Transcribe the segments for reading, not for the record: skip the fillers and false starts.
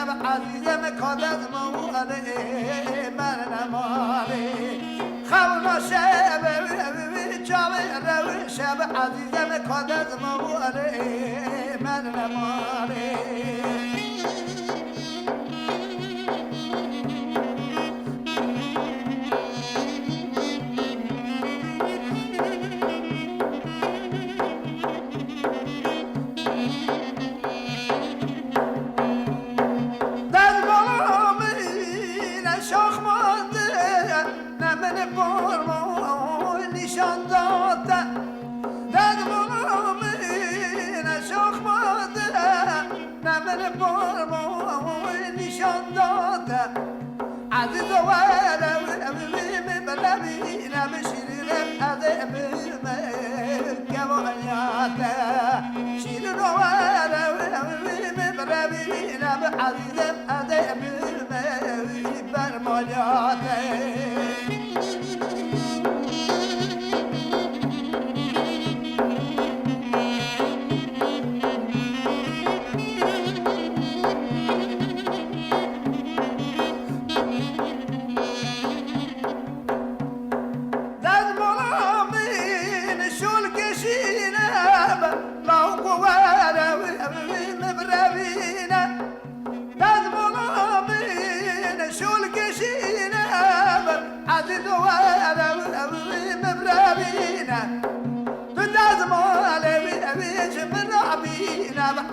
شب عزیزم کادت موله من نماله خونا شب چاوه رو شب عزیزم کادت موله من نماله عزیز و بلبینم شیرینم عذاب گوایات شیرین و بلبینم عزیزم عذاب برمالیات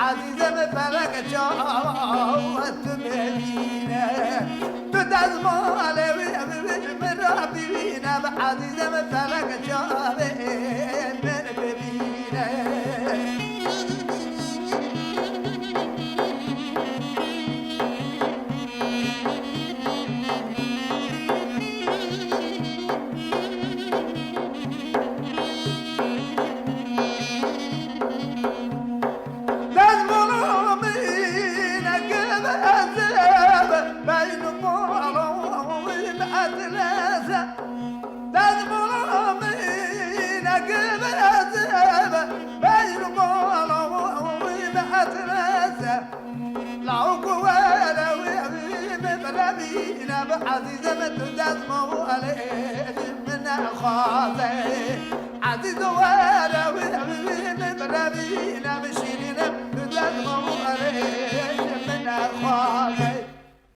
عزيزة مفرق جاوت مدينة تدزم على من ربينا عزيزة مفرق جاوت من مدينة عزيزة ما تدزموا عليه من خاطئ عزيزة